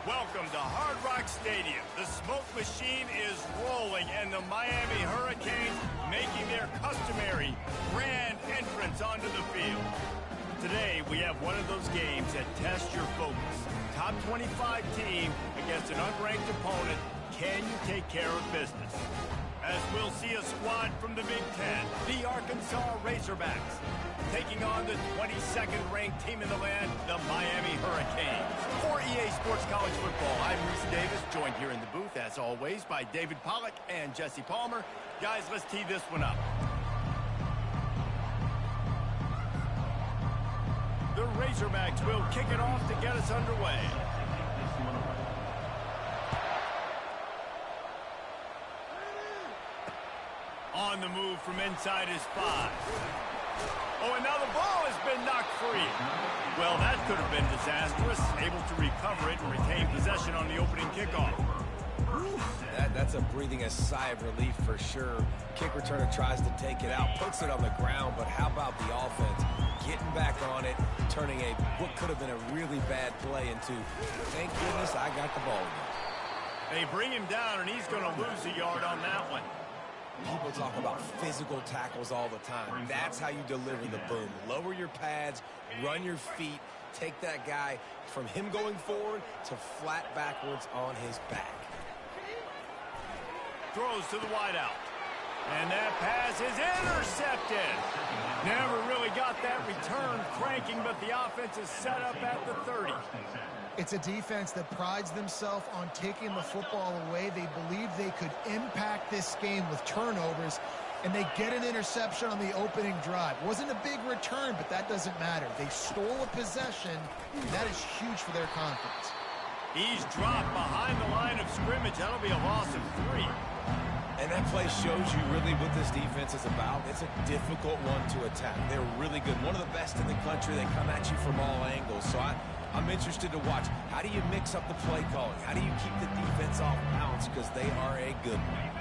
Welcome to Hard Rock Stadium. The smoke machine is rolling, and the Miami Hurricanes making their customary grand entrance onto the field. Today, we have one of those games that tests your focus. Top 25 team against an unranked opponent. Can you take care of business? As we'll see a squad from the Big Ten, the Arkansas Razorbacks, taking on the 22nd ranked team in the land, the Miami Hurricanes. For EA Sports College Football, I'm Reese Davis, joined here in the booth, as always, by David Pollack and Jesse Palmer. Guys, let's tee this one up. The Razorbacks will kick it off to get us underway. On the move from inside his 5. Oh, and now the ball has been knocked free. Well, that could have been disastrous. Able to recover it and retain possession on the opening kickoff. That's a breathing a sigh of relief for sure. Kick returner tries to take it out, puts it on the ground, but how about the offense? Getting back on it, turning what could have been a really bad play into, thank goodness I got the ball again. They bring him down, and he's going to lose a yard on that one. People talk about physical tackles all the time. That's how you deliver the boom. Lower your pads, run your feet, take that guy from him going forward to flat backwards on his back. Throws to the wideout. And that pass is intercepted. Never really got that return cranking, but the offense is set up at the 30. It's a defense that prides themselves on taking the football away. They believe they could impact this game with turnovers, and they get an interception on the opening drive. Wasn't a big return, but that doesn't matter. They stole a possession, and that is huge for their confidence. He's dropped behind the line of scrimmage. That'll be a loss of 3. And that play shows you really what this defense is about. It's a difficult one to attack. They're really good. One of the best in the country. They come at you from all angles. So I'm interested to watch. How do you mix up the play calling? How do you keep the defense off balance? Because they are a good one.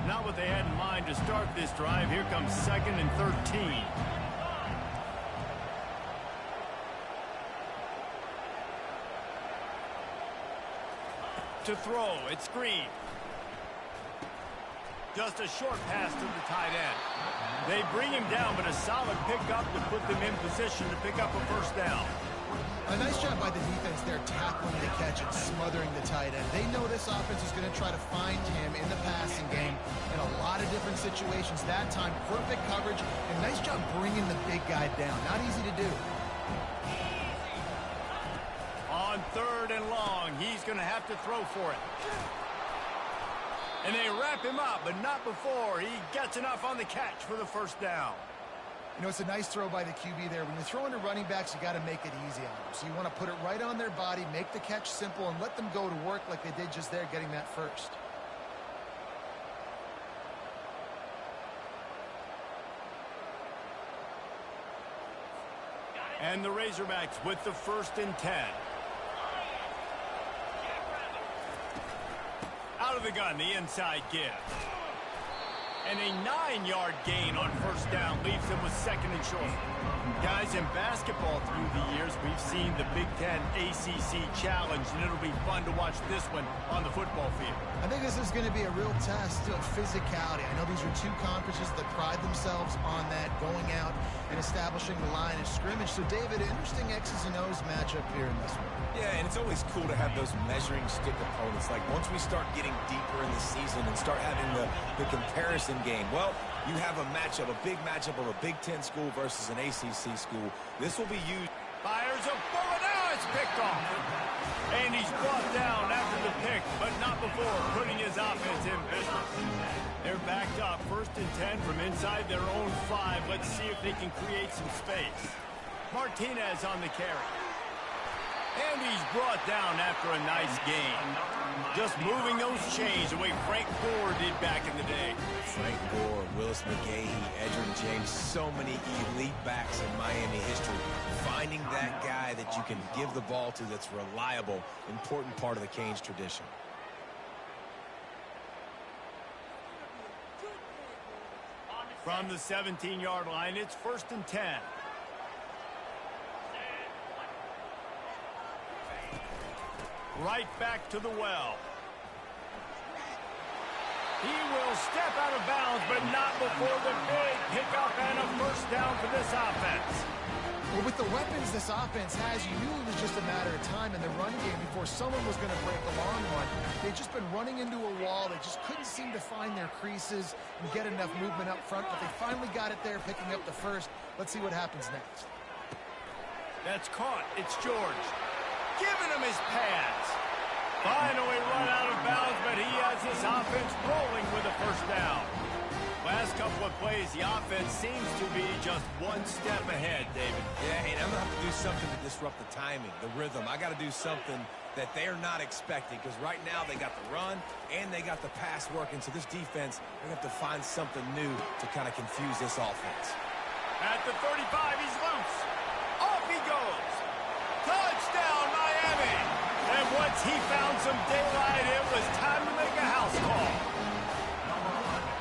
Not what they had in mind to start this drive. Here comes 2nd and 13. To throw, it's Green. Just a short pass to the tight end. They bring him down, but a solid pickup to put them in position to pick up a first down. A nice job by the defense there, tackling the catch and smothering the tight end. They know this offense is going to try to find him in the passing game in a lot of different situations. That time, perfect coverage, and nice job bringing the big guy down. Not easy to do. On 3rd and long, he's going to have to throw for it. And they wrap him up, but not before he gets enough on the catch for the first down. You know, it's a nice throw by the QB there. When you're throwing to running backs, you got to make it easy on them. So you want to put it right on their body, make the catch simple, and let them go to work like they did just there, getting that first. And the Razorbacks with the 1st and 10. Out of the gun, the inside give. And a 9-yard gain on first down leaves them with 2nd and short. Guys, in basketball through the years, we've seen the Big Ten ACC Challenge, and it'll be fun to watch this one on the football field. I think this is going to be a real test of physicality. I know these are two conferences that pride themselves on that, going out and establishing the line of scrimmage. So, David, interesting X's and O's matchup here in this one. Yeah, and it's always cool to have those measuring stick opponents. Like, once we start getting deeper in the season and start having the comparison game, well, you have a matchup, a big matchup of a Big Ten school versus an ACC school. This will be used. Fires a bullet. Now it's picked off. And he's brought down after the pick, but not before putting his offense in business. They're backed up 1st and 10 from inside their own 5. Let's see if they can create some space. Martinez on the carry. And he's brought down after a nice gain. Just moving those chains the way Frank Gore did back in the day. Frank Gore, Willis McGahee, Edgerrin James, so many elite backs in Miami history. Finding that guy that you can give the ball to that's reliable, important part of the Canes tradition. From the 17-yard line, it's 1st and 10. right back to the well. He will step out of bounds, but not before the big pickup and a first down for this offense. Well, with the weapons this offense has, you knew it was just a matter of time in the run game before someone was going to break the long run. They've just been running into a wall. They just couldn't seem to find their creases and get enough movement up front, but they finally got it there, picking up the first. Let's see what happens next. That's caught. It's George. Giving him his pads. Finally run out of bounds, but he has his offense rolling with a first down. Last couple of plays, the offense seems to be just one step ahead, David. Yeah, and I'm going to have to do something to disrupt the timing, the rhythm. I got to do something that they're not expecting, because right now they got the run and they got the pass working. So this defense, they're going to have to find something new to kind of confuse this offense. At the 35, he's loose. Off he goes. Touchdown, Miami. And once he found some daylight, it was time to make a house call.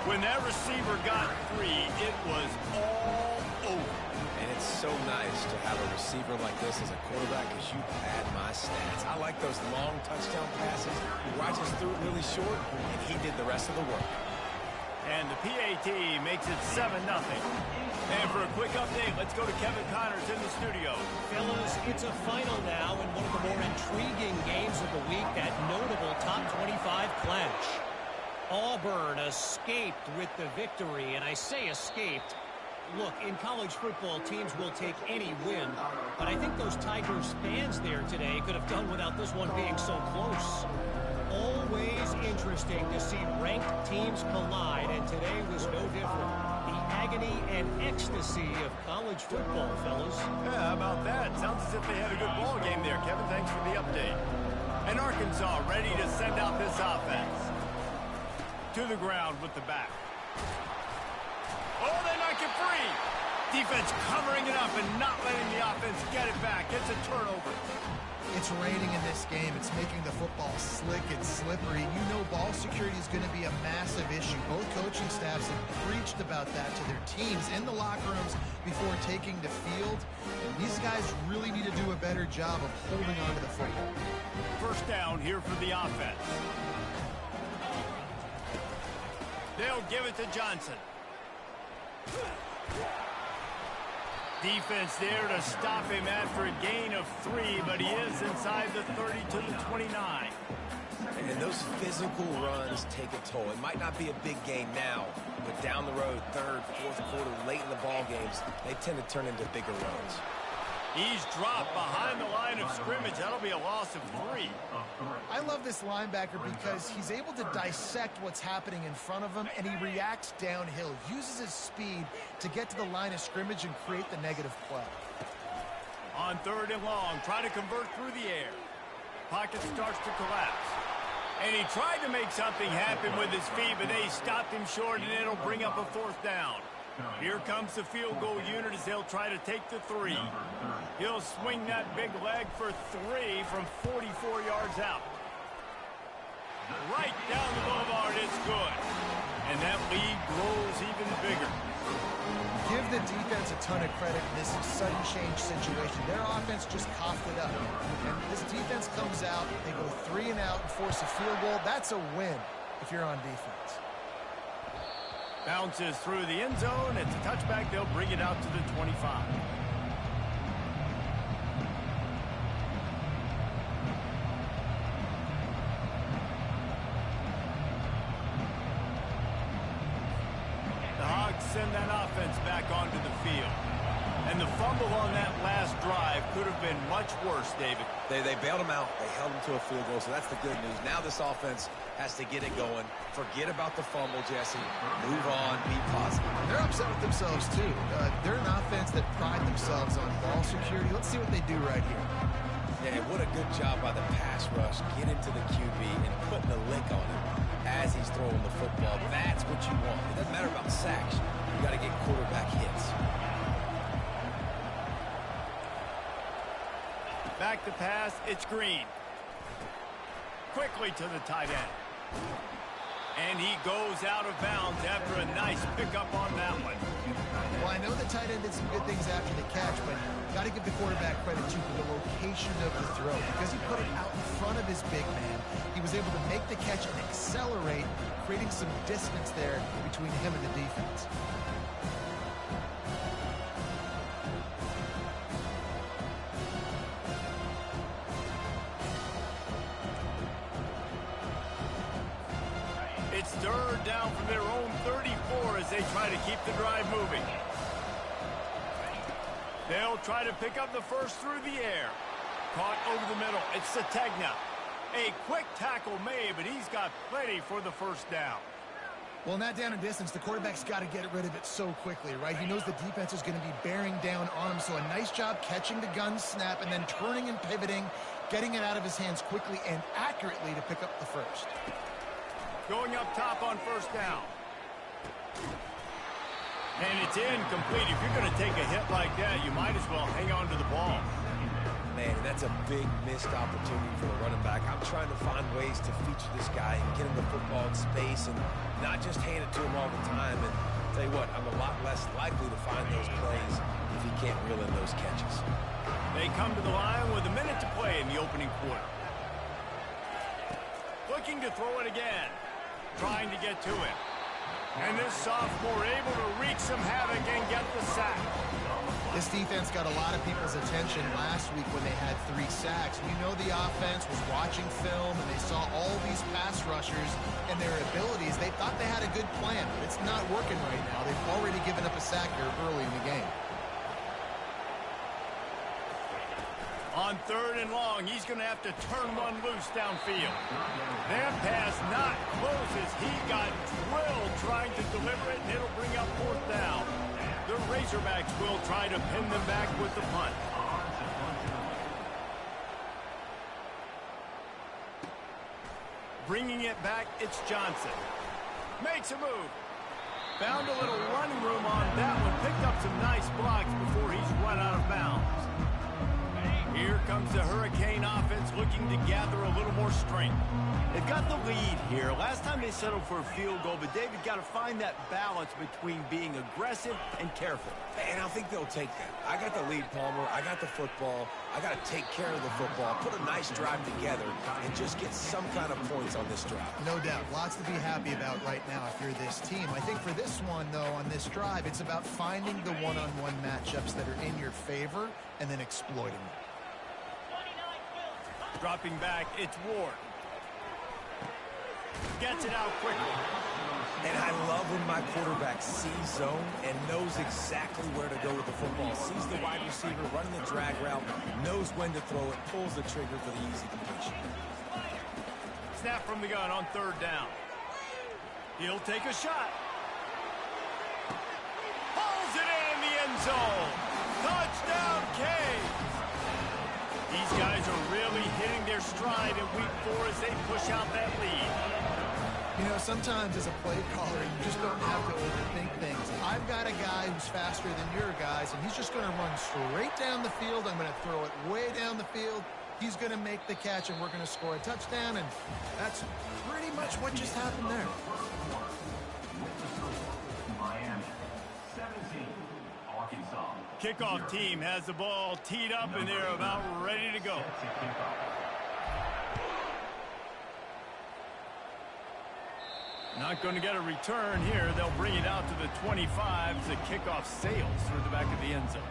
When that receiver got free, it was all over. And it's so nice to have a receiver like this as a quarterback, because you pad my stats. I like those long touchdown passes. Rodgers threw it really short, and he did the rest of the work. And the PAT makes it 7-0. And for a quick update, let's go to Kevin Connors in the studio. Fellas, it's a final now in one of the more intriguing games of the week, that notable top 25 clash. Auburn escaped with the victory, and I say escaped. Look, in college football, teams will take any win, but I think those Tigers fans there today could have done without this one being so close. Always interesting to see ranked teams collide, and today was no different. The agony and ecstasy of college football, fellas. Yeah, how about that? Sounds as if they had a good ball game there, Kevin. Thanks for the update. And Arkansas ready to send out this offense. To the ground with the back. Oh, they knock it free. Defense covering it up and not letting the offense get it back. It's a turnover. It's raining in this game. It's making the football slick and slippery. You know ball security is going to be a massive issue. Both coaching staffs have preached about that to their teams in the locker rooms before taking the field. And these guys really need to do a better job of holding on to the football. First down here for the offense. They'll give it to Johnson. Defense there to stop him after a gain of 3, but he is inside the 30 to the 29. And those physical runs take a toll. It might not be a big gain now, but down the road, third, fourth quarter, late in the ball games, they tend to turn into bigger runs. He's dropped behind the line of scrimmage. That'll be a loss of 3. I love this linebacker because he's able to dissect what's happening in front of him, and he reacts downhill, uses his speed to get to the line of scrimmage and create the negative play. On 3rd and long, try to convert through the air. Pocket starts to collapse. And he tried to make something happen with his feet, but they stopped him short, and it'll bring up a 4th down. Here comes the field goal unit as they'll try to take the 3. He'll swing that big leg for 3 from 44 yards out. Right down the boulevard, it's good. And that lead grows even bigger. Give the defense a ton of credit in this sudden change situation. Their offense just coughed it up. And this defense comes out, they go 3 and out and force a field goal. That's a win if you're on defense. Bounces through the end zone. It's a touchback. They'll bring it out to the 25. The Hogs send that offense back onto the field. And the fumble on that last drive could have been much worse, David. They bailed him out. They held him to a field goal, so that's the good news. Now this offense has to get it going. Forget about the fumble, Jesse. Move on. Be positive. They're upset with themselves, too. They're an offense that pride themselves on ball security. Let's see what they do right here. Yeah, what a good job by the pass rush. Get into the QB and putting a lick on him as he's throwing the football. That's what you want. It doesn't matter about sacks. You got to get quarterback hits. Back to pass, it's Green. Quickly to the tight end. And he goes out of bounds after a nice pickup on that one. Well, I know the tight end did some good things after the catch, but got to give the quarterback credit, too, for the location of the throw. Because he put it out in front of his big man, he was able to make the catch and accelerate, creating some distance there between him and the defense. It's third down from their own 34 as they try to keep the drive moving. They'll try to pick up the first through the air. Caught over the middle. It's Sategna. A quick tackle made, but he's got plenty for the first down. Well, in that down and distance, the quarterback's got to get rid of it so quickly, right? He knows the defense is going to be bearing down on him, so a nice job catching the gun snap and then turning and pivoting, getting it out of his hands quickly and accurately to pick up the first. Going up top on first down. And it's incomplete. If you're going to take a hit like that, you might as well hang on to the ball. Man, that's a big missed opportunity for the running back. I'm trying to find ways to feature this guy and get him the football in space and not just hand it to him all the time. And tell you what, I'm a lot less likely to find those plays if he can't reel in those catches. They come to the line with a minute to play in the opening quarter. Looking to throw it again. Trying to get to it. And this sophomore able to wreak some havoc and get the sack. This defense got a lot of people's attention last week when they had 3 sacks. You know the offense was watching film and they saw all these pass rushers and their abilities. They thought they had a good plan, but it's not working right now. They've already given up a sack here early in the game. On third and long, he's going to have to turn one loose downfield. That pass not close as he got drilled trying to deliver it, and it'll bring up fourth down. The Razorbacks will try to pin them back with the punt. Bringing it back, it's Johnson. Makes a move. Found a little running room on that one. Picked up some nice blocks before he's run out of bounds. Here comes the Hurricane offense looking to gather a little more strength. They've got the lead here. Last time they settled for a field goal, but David got to find that balance between being aggressive and careful. And I think they'll take that. I got the lead, Palmer. I got the football. I got to take care of the football, put a nice drive together, and just get some kind of points on this drive. No doubt. Lots to be happy about right now if you're this team. I think for this one, though, on this drive, it's about finding the one-on-one matchups that are in your favor and then exploiting them. Dropping back, it's Ward. Gets it out quickly. And I love when my quarterback sees zone and knows exactly where to go with the football. Sees the wide receiver running the drag route, knows when to throw it, pulls the trigger for the easy completion. Snap from the gun on third down. He'll take a shot. Pulls it in the end zone. Touchdown, Canes. These guys are really hitting their stride in week 4 as they push out that lead. You know, sometimes as a play caller, you just don't have to overthink things. I've got a guy who's faster than your guys, and he's just going to run straight down the field. I'm going to throw it way down the field. He's going to make the catch, and we're going to score a touchdown, and that's pretty much what just happened there. Miami, 17, Arkansas. Kickoff team has the ball teed up, and they're about ready to go. Not going to get a return here. They'll bring it out to the 25 as the kickoff sails through the back of the end zone.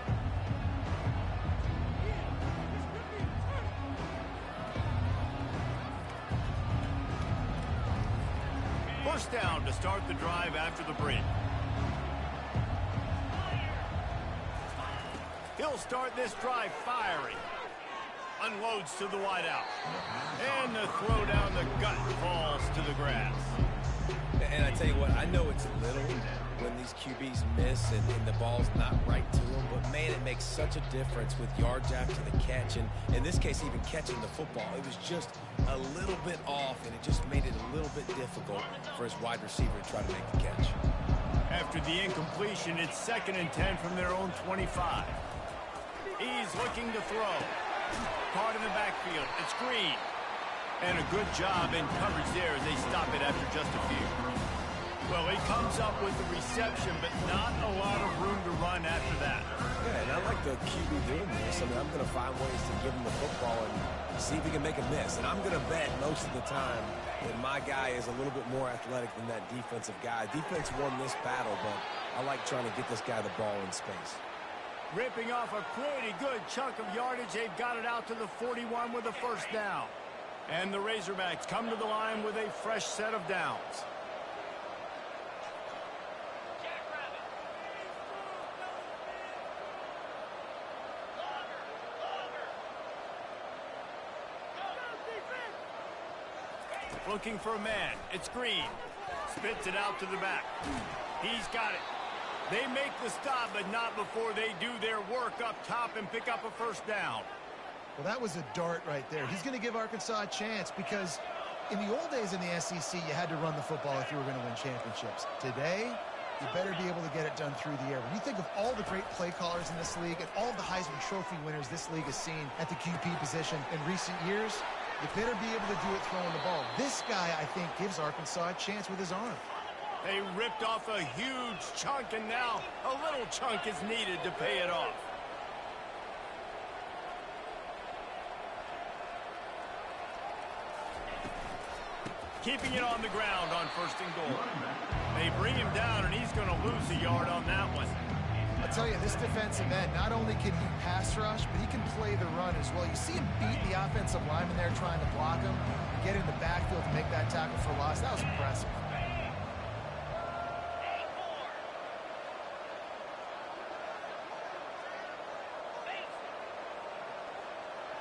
First down to start the drive after the break. He'll start this drive firing. Unloads to the wideout. And the throw down the gut falls to the grass. And I tell you what, I know it's little when these QBs miss and the ball's not right to them, but man, it makes such a difference with yards after the catch, and in this case, even catching the football. It was just a little bit off, and it just made it a little bit difficult for his wide receiver to try to make the catch. After the incompletion, it's 2nd and 10 from their own 25. He's looking to throw. Caught in the backfield. It's Green. And a good job in coverage there as they stop it after just a few. Well, he comes up with the reception, but not a lot of room to run after that. Yeah, and I like the QB doing this. I mean, I'm going to find ways to give him the football and see if he can make a miss. And I'm going to bet most of the time that my guy is a little bit more athletic than that defensive guy. Defense won this battle, but I like trying to get this guy the ball in space. Ripping off a pretty good chunk of yardage. They've got it out to the 41 with a first down. And the Razorbacks come to the line with a fresh set of downs. Looking for a man. It's Green. Spits it out to the back. He's got it. They make the stop, but not before they do their work up top and pick up a first down. Well, that was a dart right there. He's going to give Arkansas a chance because in the old days in the SEC, you had to run the football if you were going to win championships. Today, you better be able to get it done through the air. When you think of all the great play callers in this league and all the Heisman Trophy winners this league has seen at the QB position in recent years, you better be able to do it throwing the ball. This guy, I think, gives Arkansas a chance with his arm. They ripped off a huge chunk, and now a little chunk is needed to pay it off. Keeping it on the ground on first and goal. They bring him down, and he's going to lose a yard on that one. I'll tell you, this defensive end, not only can he pass rush, but he can play the run as well. You see him beat the offensive lineman there trying to block him, get in the backfield to make that tackle for loss. That was impressive.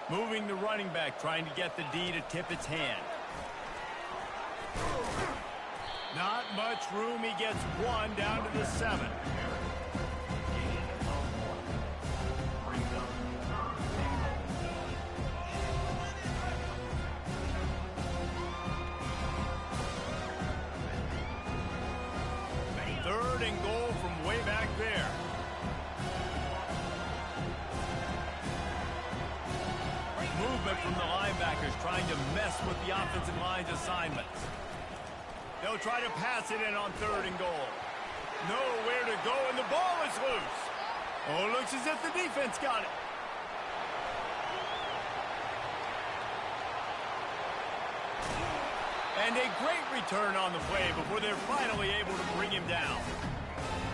Moving the running back, trying to get the D to tip its hand. Not much room. He gets one down to the 7. Third and goal from way back there. Movement from the linebackers trying to mess with the offensive line's assignments. They'll try to pass it in on third and goal. Nowhere to go, and the ball is loose. Oh, looks as if the defense got it. And a great return on the play before they're finally able to bring him down.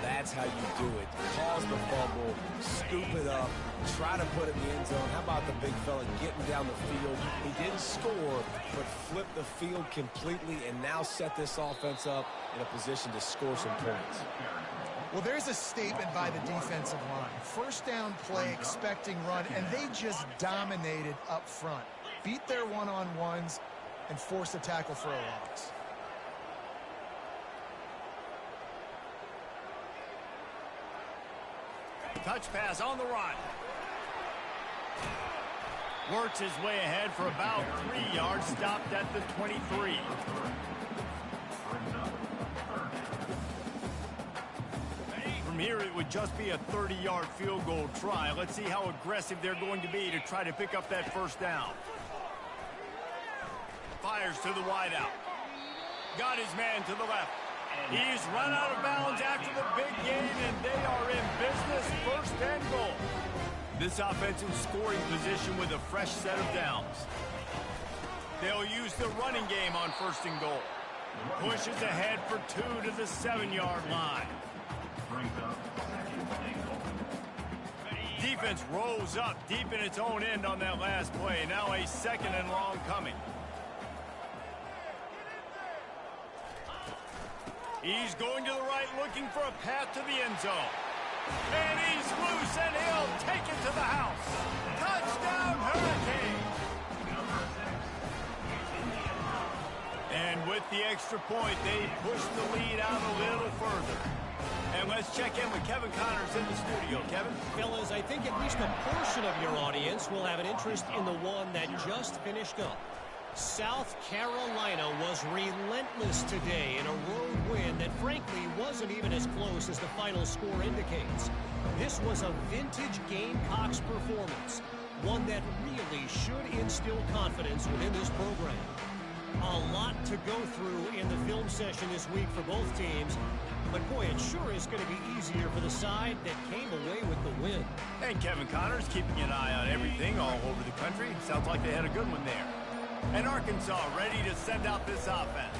That's how you do it. Cause the fumble, scoop it up, try to put it in the end zone. How about the big fella getting down the field? He didn't score, but flipped the field completely and now set this offense up in a position to score some points. Well, there's a statement by the defensive line. First down play, expecting run, and they just dominated up front. Beat their one-on-ones and forced a tackle for a loss. Touch pass on the run. Works his way ahead for about 3 yards, stopped at the 23. From here, it would just be a 30-yard field goal try. Let's see how aggressive they're going to be to try to pick up that first down. Fires to the wideout. Got his man to the left. He's run out of bounds after the big gain, and they are in business, first and goal. This offense in scoring position with a fresh set of downs. They'll use the running game on first and goal. Pushes ahead for 2 to the 7-yard line. Defense rolls up deep in its own end on that last play. Now a second and long coming. He's going to the right, looking for a path to the end zone. And he's loose, and he'll take it to the house. Touchdown, Hurricane! And with the extra point, they push the lead out a little further. And let's check in with Kevin Connors in the studio. Kevin? Fellas, I think at least a portion of your audience will have an interest in the one that just finished up. South Carolina was relentless today in a road win that frankly wasn't even as close as the final score indicates. This was a vintage Gamecocks performance, one game that really should instill confidence within this program. A lot to go through in the film session this week for both teams. But, boy, it sure is going to be easier for the side that came away with the win. And Kevin Connors keeping an eye on everything all over the country. Sounds like they had a good one there. And Arkansas ready to send out this offense.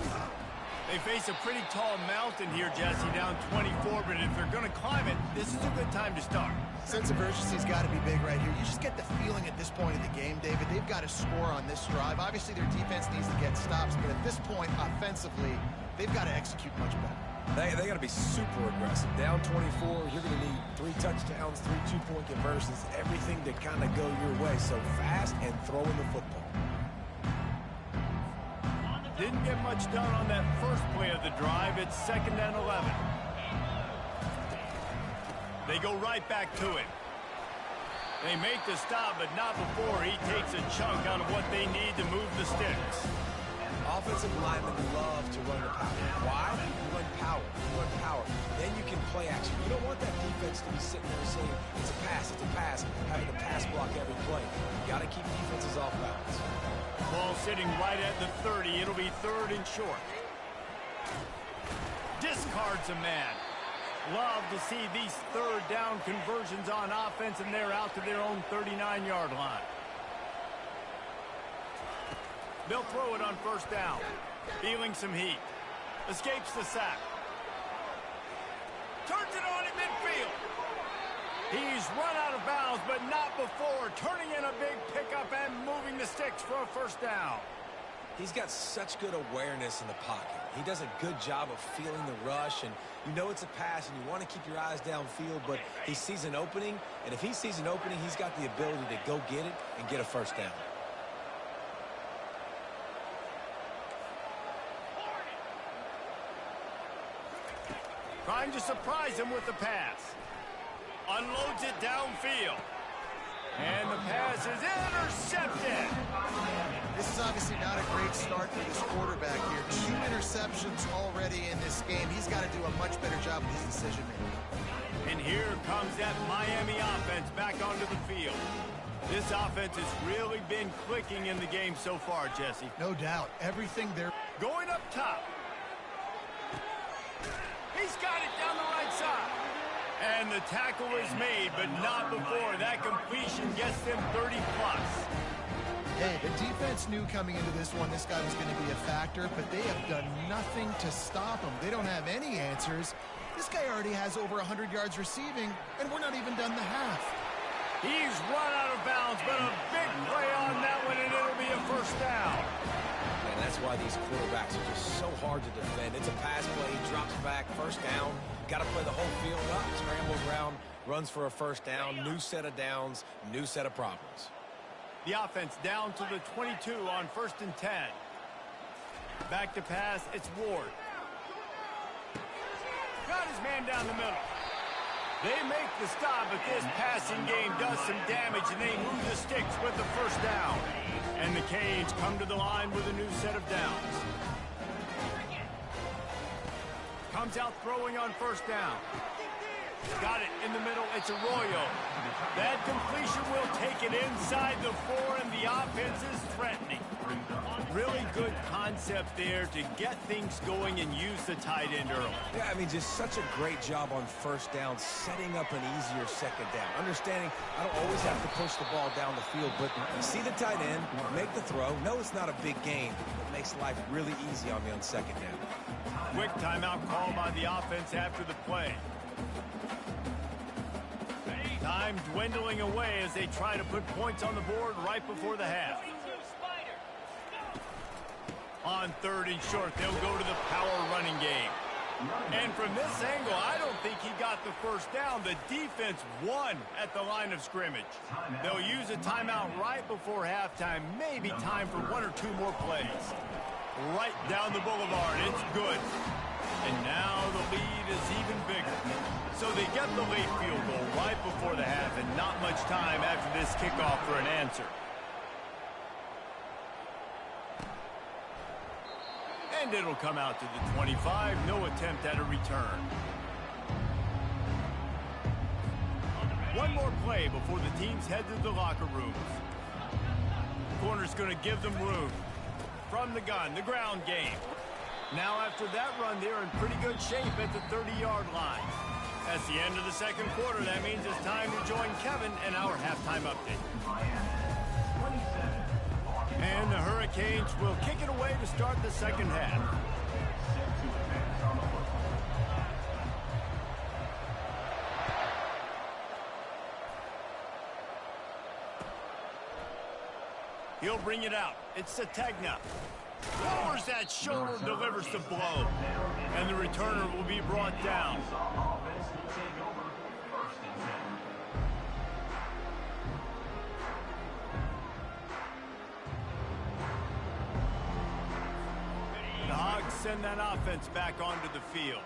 They face a pretty tall mountain here, Jesse, down 24, but if they're going to climb it, this is a good time to start. Sense of urgency's got to be big right here. You just get the feeling at this point of the game, David, they've got to score on this drive. Obviously, their defense needs to get stops, but at this point, offensively, they've got to execute much better. They got to be super aggressive. Down 24, you're going to need 3 touchdowns, 3 two-point conversions, everything to kind of go your way. So fast and throwing the football. Didn't get much done on that first play of the drive. It's 2nd and 11. They go right back to it. They make the stop, but not before he takes a chunk out of what they need to move the sticks. Offensive linemen love to run the power. Why? You run power. You run power. Then you can play action. You don't want that defense to be sitting there saying, it's a pass, having to pass block every play. You got to keep defenses off balance. Ball sitting right at the 30. It'll be 3rd and short. Discards a man. Love to see these 3rd down conversions on offense, and they're out to their own 39-yard line. They'll throw it on 1st down. Feeling some heat. Escapes the sack. Turns it on in midfield. He's run out of bounds, but not before. Turning in a big pickup and moving the sticks for a 1st down. He's got such good awareness in the pocket. He does a good job of feeling the rush, and you know it's a pass, and you want to keep your eyes downfield, but he sees an opening, and if he sees an opening, he's got the ability to go get it and get a 1st down. Trying to surprise him with the pass. Unloads it downfield. And the pass is intercepted. This is obviously not a great start for this quarterback here. 2 interceptions already in this game. He's got to do a much better job with his decision-making. And here comes that Miami offense back onto the field. This offense has really been clicking in the game so far, Jesse. No doubt. Everything there. Going up top. He's got it down the right side. And the tackle is made, but not before. That completion gets them 30-plus. Hey, the defense knew coming into this one this guy was going to be a factor, but they have done nothing to stop him. They don't have any answers. This guy already has over 100 yards receiving, and we're not even done the half. He's run out of bounds, but a big play on that one, and it'll be a 1st down. And that's why these quarterbacks are just so hard to defend. It's a pass play, drops back, 1st down. Got to play the whole field up, scrambles around, runs for a 1st down, new set of downs, new set of problems. The offense down to the 22 on 1st and 10. Back to pass, it's Ward. Got his man down the middle. They make the stop, but this passing game does some damage, and they move the sticks with the 1st down. And the Canes come to the line with a new set of downs. Comes out throwing on 1st down. Got it in the middle. It's Arroyo. That completion will take it inside the 4, and the offense is threatening. Really good concept there to get things going and use the tight end early. Yeah, I mean, just such a great job on 1st down, setting up an easier 2nd down. Understanding I don't always have to push the ball down the field, but you see the tight end, make the throw. No, it's not a big game. It makes life really easy on me on 2nd down. Quick timeout call by the offense after the play. Time dwindling away as they try to put points on the board right before the half. On 3rd and short, they'll go to the power running game. And from this angle, I don't think he got the 1st down. The defense won at the line of scrimmage. They'll use a timeout right before halftime. Maybe time for 1 or 2 more plays. Right down the boulevard. It's good. And now the lead is even bigger. So they get the late field goal right before the half, and not much time after this kickoff for an answer. And it'll come out to the 25. No attempt at a return. One more play before the teams head to the locker rooms. Corner's going to give them room. From the gun, the ground game. Now after that run, they're in pretty good shape at the 30-yard line. That's the end of the second quarter. That means it's time to join Kevin and our halftime update. And the Hurricanes will kick it away to start the second half. He'll bring it out. It's Sategna. Lowers that shoulder, delivers the blow. And the returner will be brought down. The Hogs send that offense back onto the field.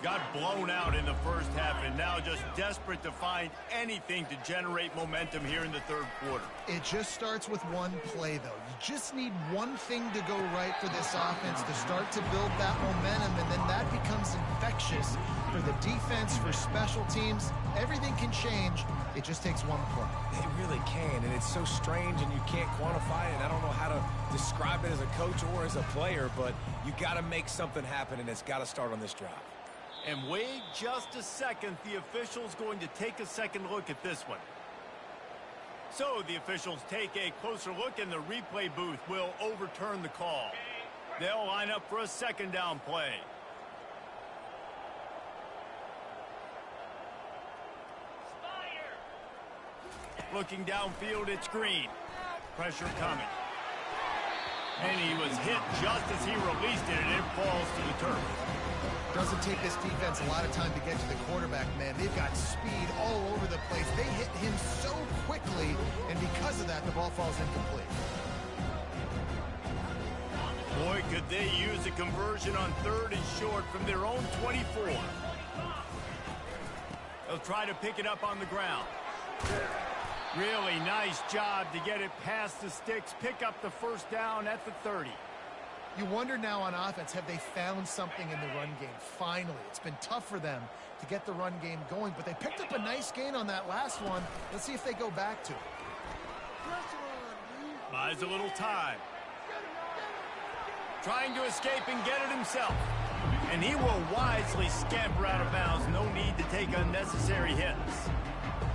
Got blown out in the first half and now just desperate to find anything to generate momentum here in the third quarter. It just starts with one play, though. You just need one thing to go right for this offense to start to build that momentum, and then that becomes infectious for the defense, for special teams. Everything can change. It just takes one play. It really can, and it's so strange, and you can't quantify it. I don't know how to describe it as a coach or as a player, but you got to make something happen, and it's got to start on this drive. And wait just a second. The official's going to take a second look at this one. So the officials take a closer look, and the replay booth will overturn the call. They'll line up for a second down play. Looking downfield, it's Green. Pressure coming. And he was hit just as he released it, and it falls to the turf. Doesn't take this defense a lot of time to get to the quarterback, man. They've got speed all over the place. They hit him so quickly, and because of that, the ball falls incomplete. Boy, could they use a conversion on third and short from their own 24. They'll try to pick it up on the ground. Really nice job to get it past the sticks, pick up the first down at the 30. You wonder now on offense, have they found something in the run game? Finally, it's been tough for them to get the run game going, but they picked up a nice gain on that last one. Let's see if they go back to it. Buys a little time. Trying to escape and get it himself. And he will wisely scamper out of bounds. No need to take unnecessary hits.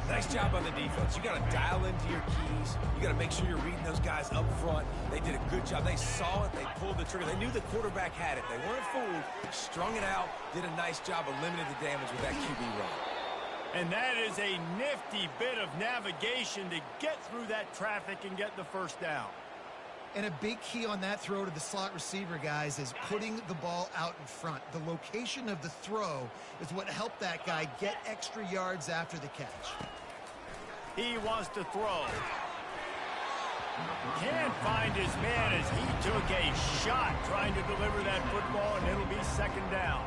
Nice job on the defense. You got to dial into your keys. You got to make sure you're reading those guys up front. They did a good job. They saw it. They pulled the trigger. They knew the quarterback had it. They weren't fooled. Strung it out. Did a nice job of limiting the damage with that QB run. And that is a nifty bit of navigation to get through that traffic and get the first down. And a big key on that throw to the slot receiver, guys, is putting the ball out in front. The location of the throw is what helped that guy get extra yards after the catch. He wants to throw. Can't find his man as he took a shot trying to deliver that football, and it'll be second down.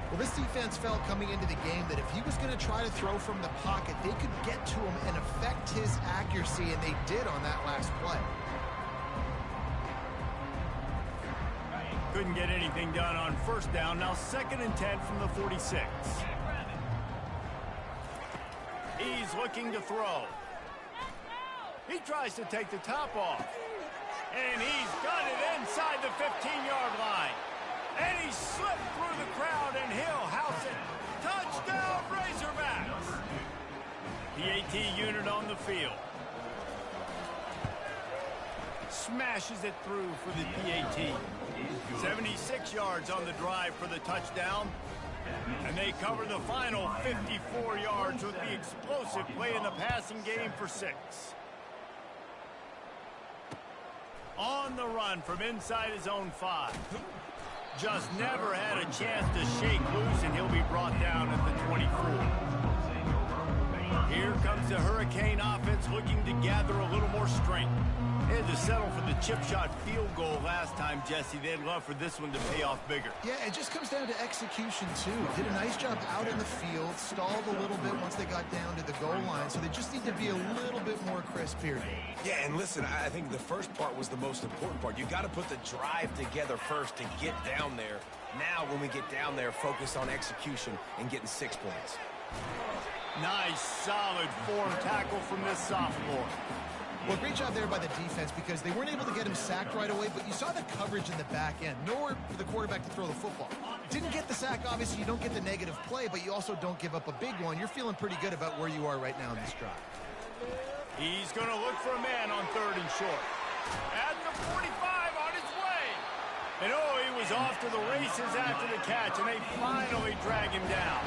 Well, this defense felt coming into the game that if he was going to try to throw from the pocket, they could get to him and affect his accuracy, and they did on that last play. Couldn't get anything done on first down. Now 2nd and 10 from the 46. He's looking to throw. He tries to take the top off. And he's got it inside the 15-yard line. And he slipped through the crowd, and he'll house it. Touchdown, Razorbacks! PAT unit on the field. Smashes it through for the PAT. 76 yards on the drive for the touchdown. And they cover the final 54 yards with the explosive play in the passing game for 6. On the run from inside his own 5. Just never had a chance to shake loose, and he'll be brought down at the 24. Here comes the Hurricane offense looking to gather a little more strength. They had to settle for the chip shot field goal last time, Jesse. They'd love for this one to pay off bigger. Yeah, it just comes down to execution, too. Did a nice job out in the field, stalled a little bit once they got down to the goal line, so they just need to be a little bit more crisp here. Yeah, and listen, I think the first part was the most important part. You got to put the drive together first to get down there. Now, when we get down there, focus on execution and getting 6 points. Nice, solid form tackle from this sophomore. Well, great job there by the defense because they weren't able to get him sacked right away, but you saw the coverage in the back end. Nowhere for the quarterback to throw the football. Didn't get the sack, obviously you don't get the negative play, but you also don't give up a big one. You're feeling pretty good about where you are right now in this drive. He's going to look for a man on 3rd and short. At the 45, on his way. And oh, he was off to the races after the catch, and they finally drag him down.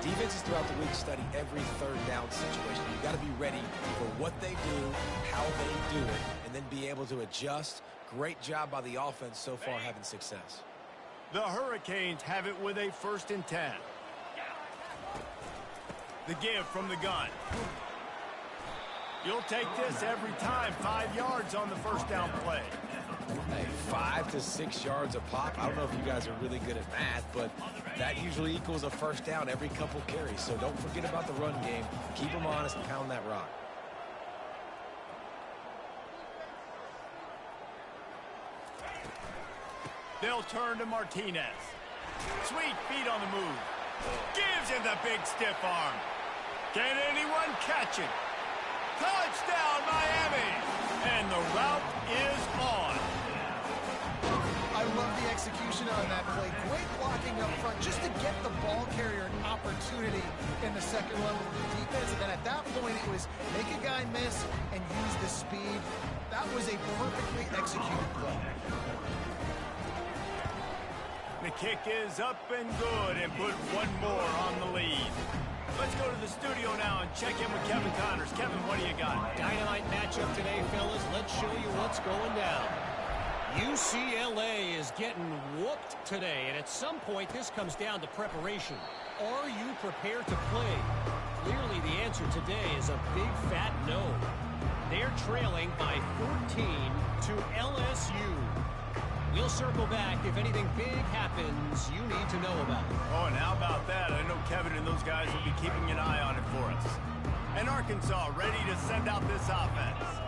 Defenses throughout the week study every 3rd down situation. You got to be ready for what they do, how they do it, and then be able to adjust. Great job by the offense so far having success. The Hurricanes have it with a 1st and 10. The give from the gun. You'll take this every time. 5 yards on the 1st down play. Hey, 5 to 6 yards a pop. I don't know if you guys are really good at math, but that usually equals a 1st down every couple carries. So don't forget about the run game. Keep them honest and pound that rock. They'll turn to Martinez. Sweet feet on the move. Gives him the big stiff arm. Can anyone catch it? Touchdown, Miami! And the route is on. I love the execution on that play. Great blocking up front just to get the ball carrier an opportunity in the 2nd level of the defense. And then at that point, it was make a guy miss and use the speed. That was a perfectly executed play. The kick is up and good and put one more on the lead. Let's go to the studio now and check in with Kevin Connors. Kevin, what do you got? Dynamite matchup today, fellas. Let's show you what's going down. UCLA is getting whooped today, and at some point this comes down to preparation. Are you prepared to play? Clearly the answer today is a big fat no. They're trailing by 14 to LSU. We'll circle back if anything big happens you need to know about. Oh, and how about that? I know Kevin and those guys will be keeping an eye on it for us. And Arkansas ready to send out this offense.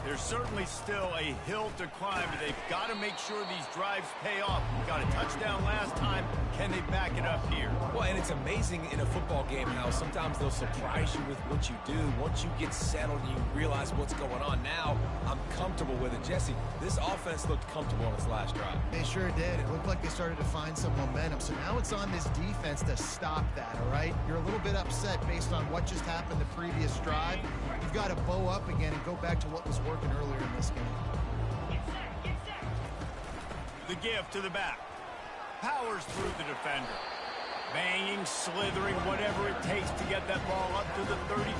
There's certainly still a hill to climb, but they've got to make sure these drives pay off. Got a touchdown last time. Can they back it up here? Well, and it's amazing in a football game how sometimes they'll surprise you with what you do. Once you get settled and you realize what's going on, now I'm comfortable with it. Jesse, this offense looked comfortable on its last drive. They sure did. It looked like they started to find some momentum. So now it's on this defense to stop that, all right? You're a little bit upset based on what just happened the previous drive. You've got to bow up again and go back to what was working earlier in this game. The give to the back. Powers through the defender. Banging, slithering, whatever it takes to get that ball up to the 32.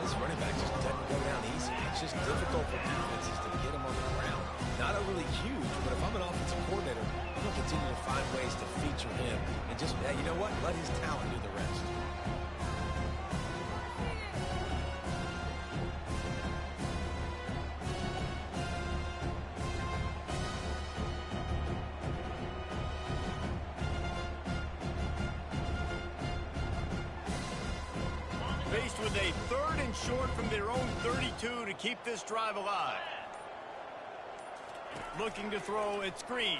This running back just doesn't go down easy. It's just difficult for defenses to get him on the ground. Not overly huge, but if I'm an offensive coordinator, I'm going to continue to find ways to feature him. And just, you know what? Let his talent do the rest. Faced with a 3rd and short from their own 32 to keep this drive alive. Looking to throw at screen.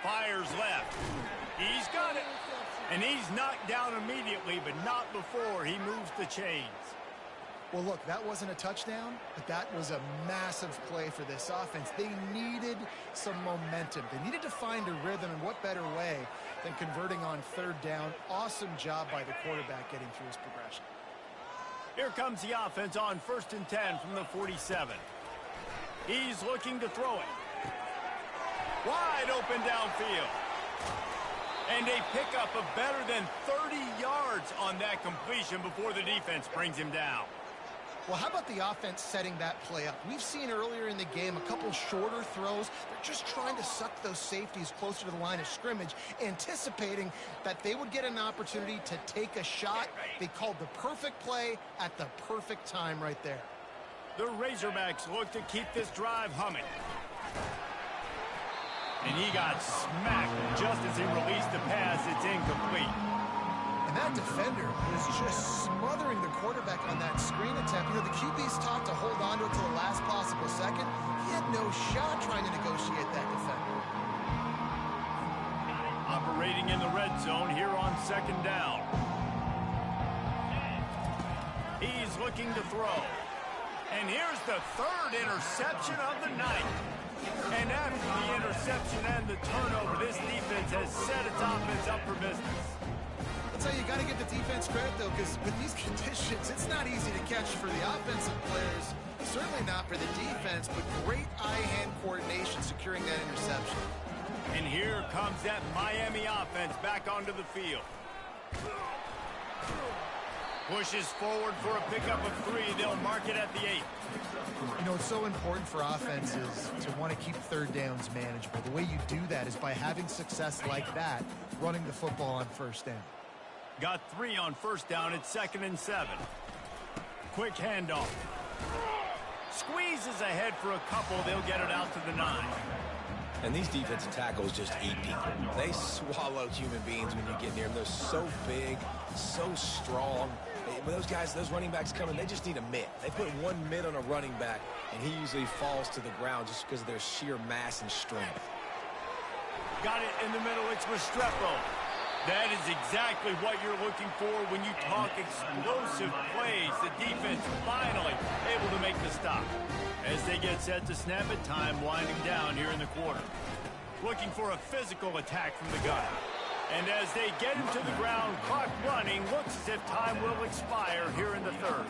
Fires left. He's got it. And he's knocked down immediately, but not before he moves the chains. Well, look, that wasn't a touchdown, but that was a massive play for this offense. They needed some momentum. They needed to find a rhythm, and what better way than converting on 3rd down. Awesome job by the quarterback getting through his progression. Here comes the offense on 1st and 10 from the 47. He's looking to throw it. Wide open downfield. And a pickup of better than 30 yards on that completion before the defense brings him down. Well, how about the offense setting that play up? We've seen earlier in the game a couple shorter throws. They're just trying to suck those safeties closer to the line of scrimmage, anticipating that they would get an opportunity to take a shot. They called the perfect play at the perfect time right there. The Razorbacks look to keep this drive humming. And he got smacked just as he released the pass. It's incomplete. And that defender was just smothering the quarterback on that screen attempt. You know, the QB's taught to hold on to it to the last possible second. He had no shot trying to negotiate that defender. Operating in the red zone here on 2nd down. He's looking to throw. And here's the third interception of the night. And after the interception and the turnover, this defense has set its offense up for business. I'll tell you, you got to give the defense credit, though, because with these conditions, it's not easy to catch for the offensive players. Certainly not for the defense, but great eye-hand coordination securing that interception. And here comes that Miami offense back onto the field. Pushes forward for a pickup of 3. They'll mark it at the 8. You know, it's so important for offenses to want to keep third downs manageable. The way you do that is by having success like that, running the football on first down. Got 3 on first down. It's 2nd and 7. Quick handoff. Squeezes ahead for a couple. They'll get it out to the 9. And these defensive tackles just eat people. They swallow human beings when you get near them. They're so big, so strong. When those guys, those running backs come in, they just need a mitt. They put one mitt on a running back, and he usually falls to the ground just because of their sheer mass and strength. Got it in the middle. It's Restrepo. That is exactly what you're looking for when you talk explosive plays. The defense finally able to make the stop. As they get set to snap it, time winding down here in the quarter. Looking for a physical attack from the gun. And as they get him to the ground, clock running, looks as if time will expire here in the third.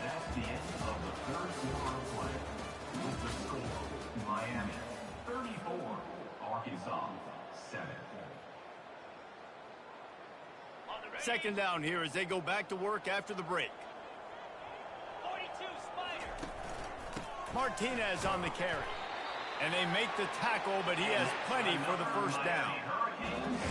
That's the end of the third quarter of play. With the score, Miami 34, Arkansas 7. Second down here as they go back to work after the break. 42 Spider. Martinez on the carry. And they make the tackle, but he has plenty for the first down.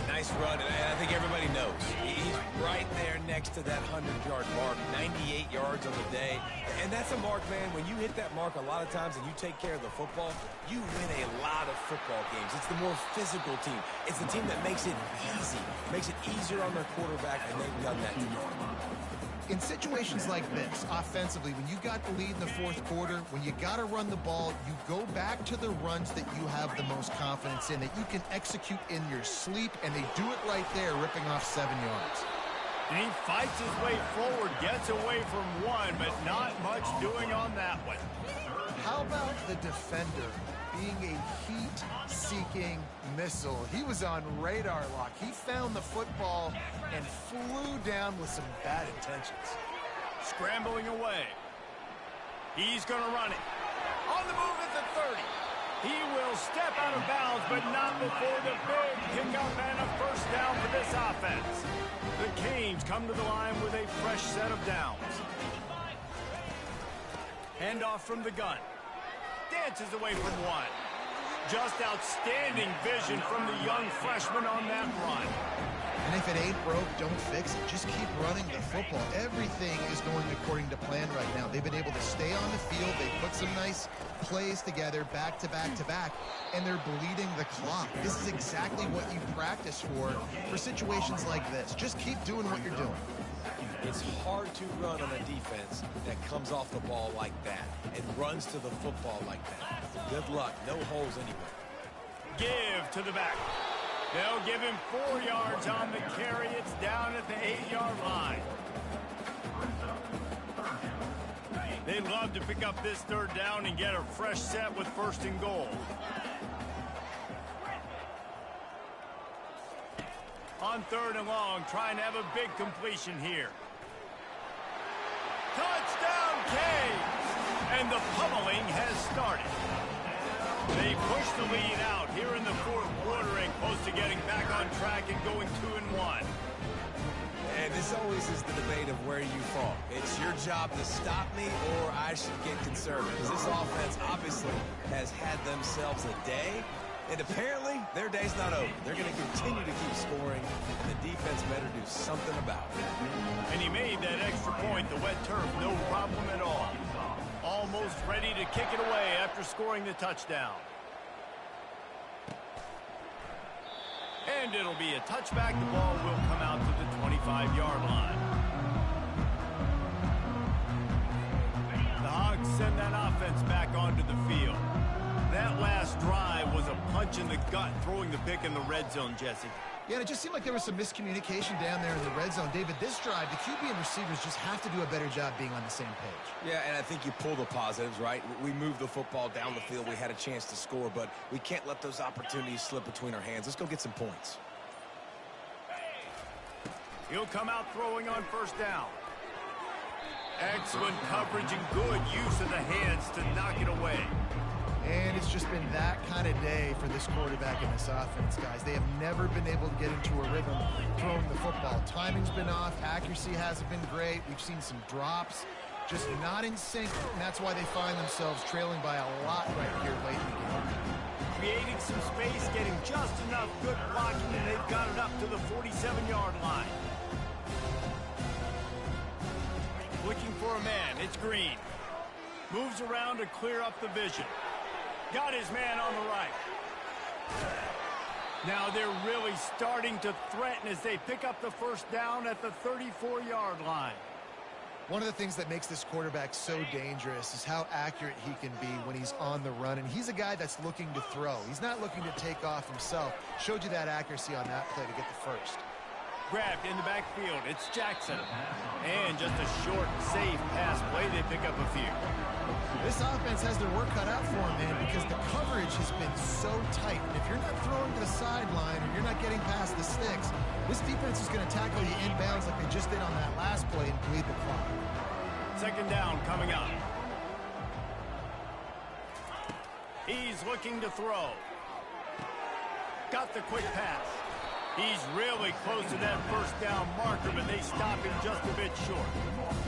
Nice run, and I think everybody knows. He's right there next to that 100-yard mark, 98 yards on the day. And that's a mark, man, when you hit that mark a lot of times and you take care of the football, you win a lot of football games. It's the more physical team. It's the team that makes it easy, makes it easier on their quarterback, and they've done that today. In situations like this, offensively, when you got the lead in the fourth quarter, when you got to run the ball, you go back to the runs that you have the most confidence in, that you can execute in your sleep, and they do it right there, ripping off 7 yards. And he fights his way forward, gets away from one, but not much doing on that one. How about the defender being a heat-seeking missile? He was on radar lock. He found the football and flew down with some bad intentions. Scrambling away. He's going to run it. On the move at the 30. He will step out of bounds, but not before the big pickup and a first down for this offense. The Canes come to the line with a fresh set of downs. Handoff from the gun. Dances away from one. Just outstanding vision from the young freshman on that run. And if it ain't broke, don't fix it. Just keep running the football. Everything is going according to plan right now. They've been able to stay on the field. They put some nice plays together back to back to back, and they're bleeding the clock. This is exactly what you practice for situations like this. Just keep doing what you're doing. It's hard to run on a defense that comes off the ball like that and runs to the football like that. Good luck. No holes anywhere. Give to the back. They'll give him 4 yards on the carry. It's down at the 8-yard line. They'd love to pick up this third down and get a fresh set with 1st and goal. On 3rd and long, trying to have a big completion here. Touchdown, Canes! And the pummeling has started. They push the lead out here in the fourth quarter and close to getting back on track and going 2-1. And this always is the debate of where you fall. It's your job to stop me or I should get conservative. Because this offense obviously has had themselves a day. And apparently, their day's not over. They're going to continue to keep scoring, and the defense better do something about it. And he made that extra point, the wet turf, no problem at all. Almost ready to kick it away after scoring the touchdown. And it'll be a touchback. The ball will come out to the 25-yard line. The Hogs send that offense back onto the field. That last drive was a punch in the gut, throwing the pick in the red zone, Jesse. Yeah, and it just seemed like there was some miscommunication down there in the red zone. David, this drive, the QB and receivers just have to do a better job being on the same page. Yeah, and I think you pull the positives, right? We moved the football down the field. We had a chance to score, but we can't let those opportunities slip between our hands. Let's go get some points. He'll come out throwing on first down. Excellent coverage and good use of the hands to knock it away. And it's just been that kind of day for this quarterback in this offense, guys. They have never been able to get into a rhythm throwing the football. Timing's been off. Accuracy hasn't been great. We've seen some drops, just not in sync, and that's why they find themselves trailing by a lot right here late in the game. Creating some space, getting just enough good blocking, and they've got it up to the 47-yard line. Looking for a man. It's Green. Moves around to clear up the vision. Got his man on the right. Now they're really starting to threaten as they pick up the first down at the 34-yard line. One of the things that makes this quarterback so dangerous is how accurate he can be when he's on the run. And he's a guy that's looking to throw. He's not looking to take off himself. Showed you that accuracy on that play to get the first. Grabbed in the backfield. It's Jackson. And just a short, safe pass play. They pick up a few. This offense has their work cut out for them, man, because the coverage has been so tight. And if you're not throwing to the sideline or you're not getting past the sticks, this defense is going to tackle you inbounds like they just did on that last play and bleed the clock. Second down coming up. He's looking to throw. Got the quick pass. He's really close to that first down marker, but they stop him just a bit short.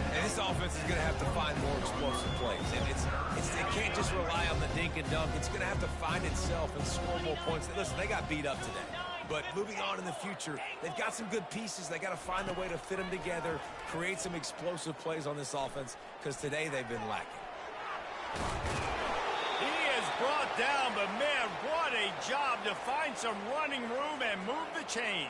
And this offense is going to have to find more explosive plays. And it can't just rely on the dink and dunk. It's going to have to find itself and score more points. Listen, they got beat up today. But moving on in the future, they've got some good pieces. They got to find a way to fit them together, create some explosive plays on this offense, because today they've been lacking. He is brought down, but man, what a job to find some running room and move the chains.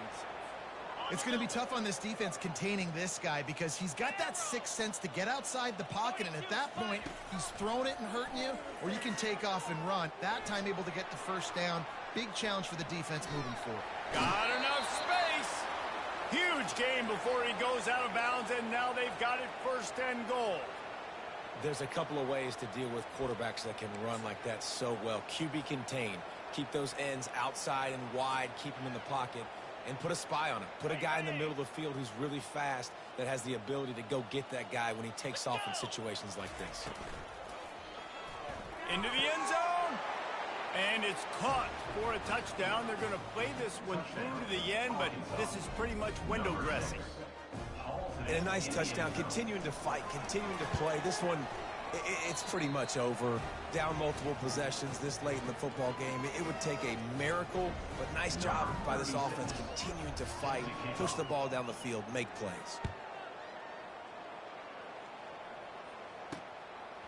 It's going to be tough on this defense containing this guy because he's got that sixth sense to get outside the pocket, and at that point, he's throwing it and hurting you, or you can take off and run. That time able to get the first down. Big challenge for the defense moving forward. Got enough space. Huge gain before he goes out of bounds, and now they've got it first and goal. There's a couple of ways to deal with quarterbacks that can run like that so well. QB contain. Keep those ends outside and wide. Keep them in the pocket. And put a spy on him. Put a guy in the middle of the field who's really fast that has the ability to go get that guy when he takes off in situations like this. Into the end zone. And it's caught for a touchdown. They're going to play this one through to the end, but this is pretty much window dressing. And a nice touchdown. Continuing to fight. Continuing to play. This one, it's pretty much over. Down multiple possessions this late in the football game. It would take a miracle, but nice job by this offense continuing to fight, push the ball down the field, make plays.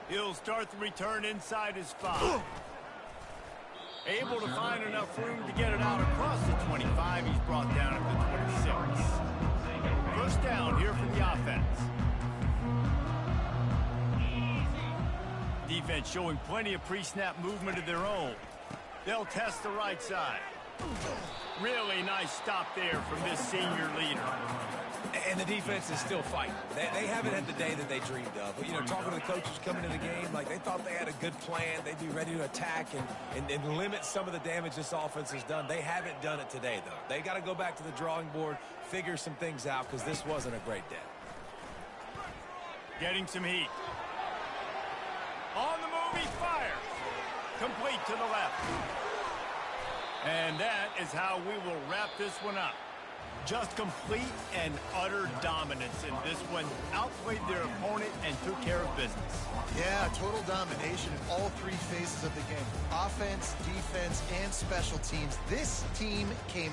He'll start the return inside his 5. Able to find enough room to get it out across the 25. He's brought down at the 26. First down here for the offense. Defense showing plenty of pre-snap movement of their own. They'll test the right side. Really nice stop there from this senior leader. And the defense is still fighting. They haven't had the day that they dreamed of. But, you know, talking to the coaches coming into the game, like they thought they had a good plan. They'd be ready to attack and limit some of the damage this offense has done. They haven't done it today, though. They got to go back to the drawing board, figure some things out, because this wasn't a great day. Getting some heat. On the move, he fires. Complete to the left. And that is how we will wrap this one up. Just complete and utter dominance in this one. Outplayed their opponent and took care of business. Yeah, total domination in all three phases of the game. Offense, defense, and special teams. This team came